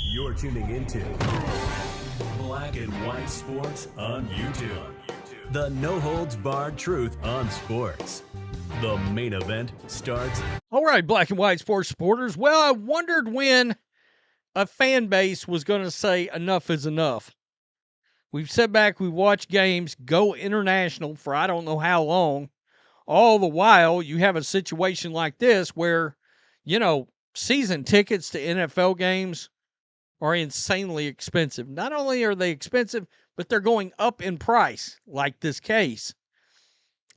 You're tuning into Black and White Sports on YouTube. The no-holds-barred truth on sports. The main event starts. All right, Black and White Sports supporters. Well, I wondered when a fan base was going to say enough is enough. We've sat back, we've watched games go international for I don't know how long. All the while, you have a situation like this where, season tickets to NFL games are insanely expensive. Not only are they expensive, but they're going up in price, like this case.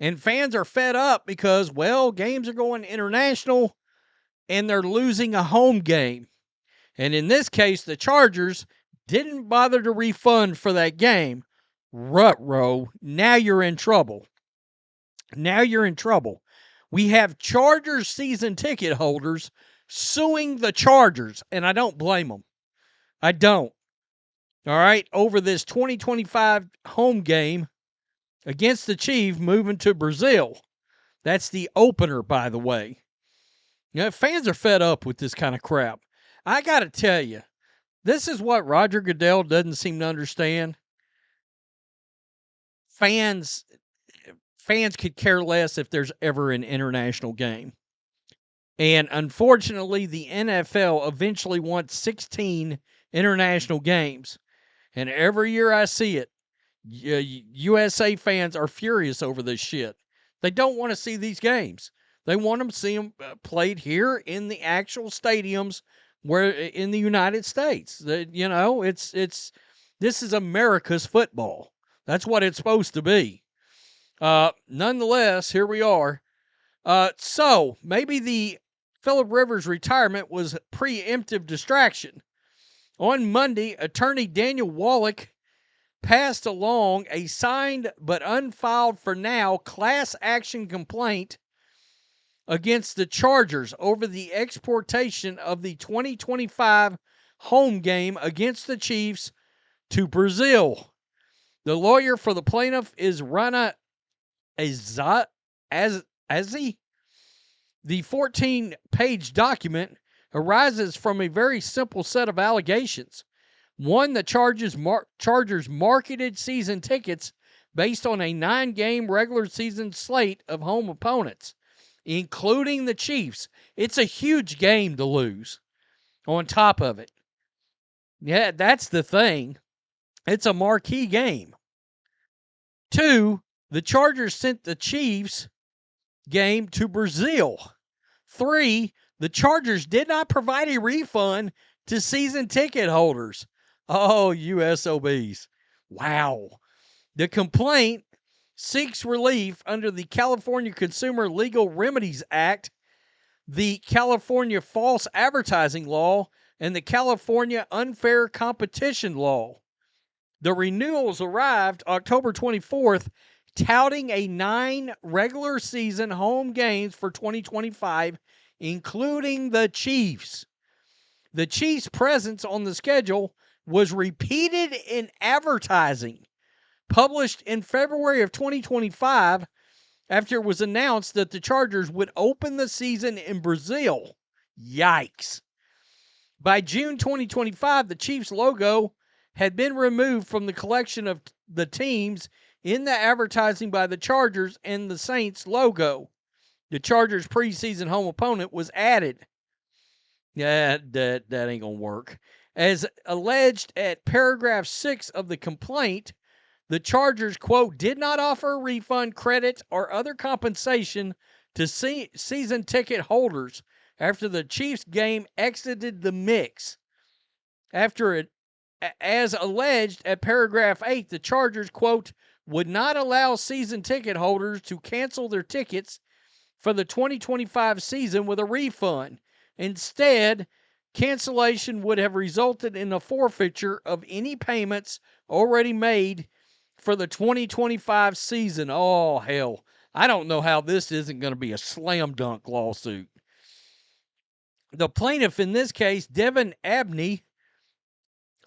And fans are fed up because, games are going international and they're losing a home game. And in this case, the Chargers didn't bother to refund for that game. Ruh-roh, now you're in trouble. Now you're in trouble. We have Chargers season ticket holders suing the Chargers, and I don't blame them. I don't. All right, over this 2025 home game against the Chiefs moving to Brazil. That's the opener, by the way. Fans are fed up with this kind of crap. I got to tell you, this is what Roger Goodell doesn't seem to understand. Fans could care less if there's ever an international game. And unfortunately, the NFL eventually wants 16 international games. And every year I see it, USA fans are furious over this shit. They don't want to see these games. They want them to see them played here in the actual stadiums where in the United States. This is America's football. That's what it's supposed to be. Nonetheless, here we are. So maybe the Phillip Rivers retirement was preemptive distraction. On Monday, attorney Daniel Wallach passed along a signed but unfiled for now class action complaint against the Chargers over the exportation of the 2025 home game against the Chiefs to Brazil. The lawyer for the plaintiff is Rana Azzi. The 14-page document arises from a very simple set of allegations. One, the Chargers marketed season tickets based on a 9-game regular season slate of home opponents, including the Chiefs. It's a huge game to lose on top of it. Yeah, that's the thing. It's a marquee game. 2, the Chargers sent the Chiefs game to Brazil. 3, the Chargers did not provide a refund to season ticket holders. Oh, USOBs. Wow. The complaint seeks relief under the California Consumer Legal Remedies Act, the California False Advertising Law, and the California Unfair Competition Law. The renewals arrived October 24th, touting a 9 regular season home games for 2025, including the Chiefs. The Chiefs' presence on the schedule was repeated in advertising published in February of 2025 after it was announced that the Chargers would open the season in Brazil. Yikes. By June 2025, the Chiefs logo had been removed from the collection of the teams in the advertising by the Chargers and the Saints logo. The Chargers' preseason home opponent was added. Yeah, that ain't going to work. As alleged at paragraph 6 of the complaint, the Chargers, quote, did not offer a refund, credit, or other compensation to season ticket holders after the Chiefs game exited the mix. As alleged at paragraph 8, the Chargers, quote, would not allow season ticket holders to cancel their tickets for the 2025 season with a refund. Instead, cancellation would have resulted in a forfeiture of any payments already made for the 2025 season. Oh, hell. I don't know how this isn't going to be a slam dunk lawsuit. The plaintiff in this case, Devin Abney,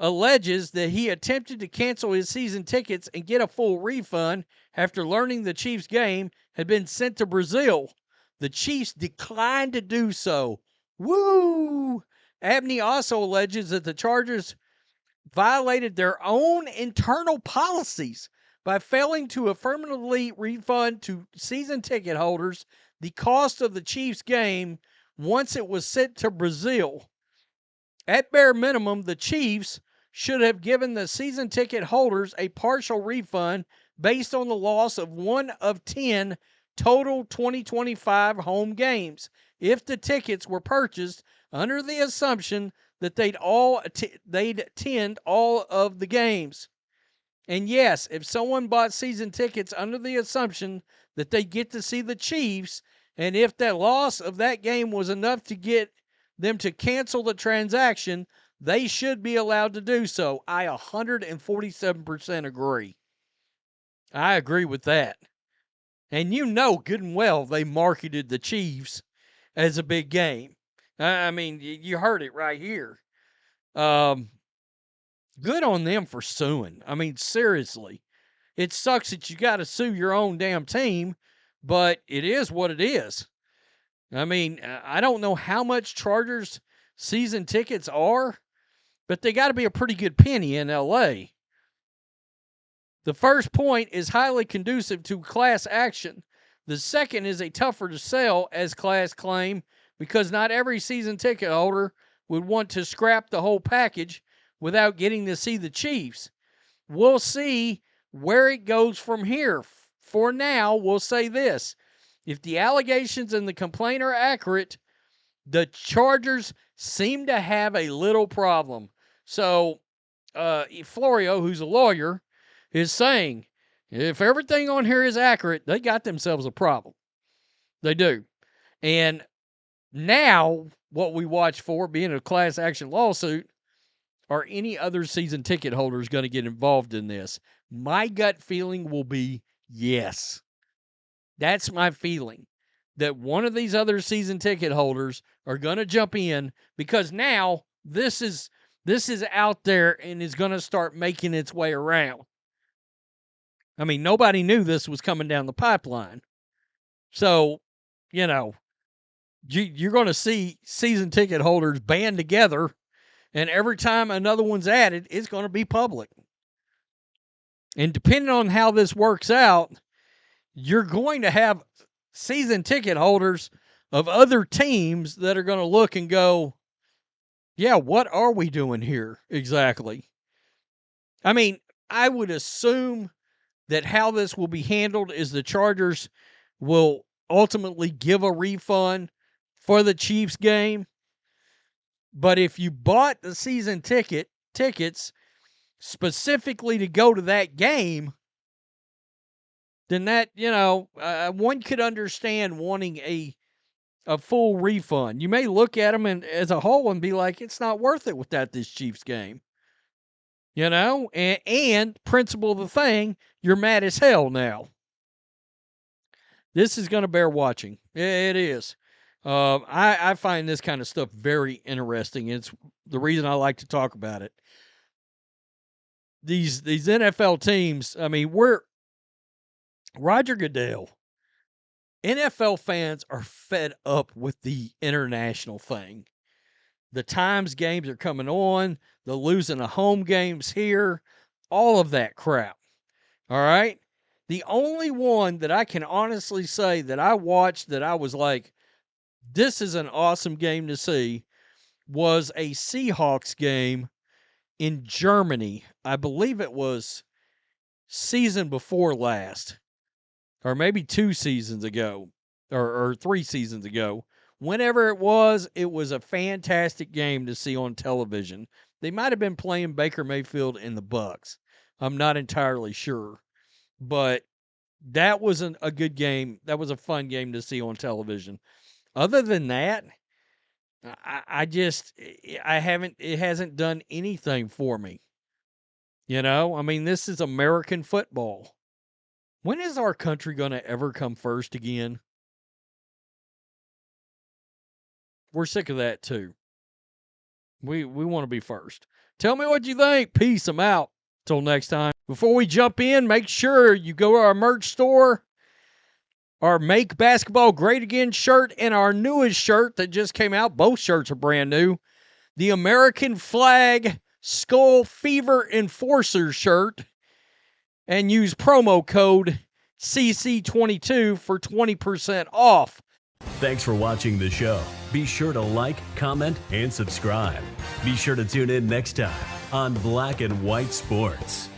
alleges that he attempted to cancel his season tickets and get a full refund after learning the Chiefs game had been sent to Brazil. The Chiefs declined to do so. Woo! Abney also alleges that the Chargers violated their own internal policies by failing to affirmatively refund to season ticket holders the cost of the Chiefs game once it was sent to Brazil. At bare minimum, the Chiefs should have given the season ticket holders a partial refund based on the loss of 1 of 10 total 2025 home games if the tickets were purchased under the assumption that they'd attend all of the games. And yes, if someone bought season tickets under the assumption that they'd get to see the Chiefs, and if the loss of that game was enough to get them to cancel the transaction, they should be allowed to do so. I 147% agree. I agree with that. And you know good and well they marketed the Chiefs as a big game. I mean, you heard it right here. Good on them for suing. I mean, seriously. It sucks that you got to sue your own damn team, but it is what it is. I mean, I don't know how much Chargers season tickets are, but they got to be a pretty good penny in LA. The first point is highly conducive to class action. The second is a tougher to sell as class claim because not every season ticket holder would want to scrap the whole package without getting to see the Chiefs. We'll see where it goes from here. For now, we'll say this. If the allegations in the complaint are accurate, the Chargers seem to have a little problem. So, Florio, who's a lawyer, is saying if everything on here is accurate, they got themselves a problem. They do. And now, what we watch for, being a class action lawsuit, are any other season ticket holders going to get involved in this? My gut feeling will be yes. That's my feeling, that one of these other season ticket holders are going to jump in because now this is out there and is going to start making its way around. I mean, nobody knew this was coming down the pipeline. So, you know, you're going to see season ticket holders band together, and every time another one's added, it's going to be public. And depending on how this works out, you're going to have season ticket holders of other teams that are going to look and go, yeah, what are we doing here exactly? I mean, I would assume that how this will be handled is the Chargers will ultimately give a refund for the Chiefs game. But if you bought the season tickets specifically to go to that game, then that, one could understand wanting a full refund. You may look at them as a whole and be like, it's not worth it without this Chiefs game. And principle of the thing, you're mad as hell now. This is going to bear watching. It is. I find this kind of stuff very interesting. It's the reason I like to talk about it. These NFL teams, I mean, Roger Goodell, NFL fans are fed up with the international thing. The times games are coming on, the losing of home games here, all of that crap. All right? The only one that I can honestly say that I watched that I was like, this is an awesome game to see, was a Seahawks game in Germany. I believe it was season before last, or maybe 2 seasons ago, or 3 seasons ago. Whenever it was a fantastic game to see on television. They might have been playing Baker Mayfield and the Bucks. I'm not entirely sure. But that wasn't a good game. That was a fun game to see on television. Other than that, it hasn't done anything for me. I mean, this is American football. When is our country going to ever come first again? We're sick of that too. We want to be first. Tell me what you think. Peace. I'm out. Till next time. Before we jump in, make sure you go to our merch store. Our Make Basketball Great Again shirt and our newest shirt that just came out. Both shirts are brand new. the American flag Skull Fever Enforcer shirt and use promo code CC22 for 20% off. Thanks for watching the show. Be sure to like, comment, and subscribe. Be sure to tune in next time on Black and White Sports.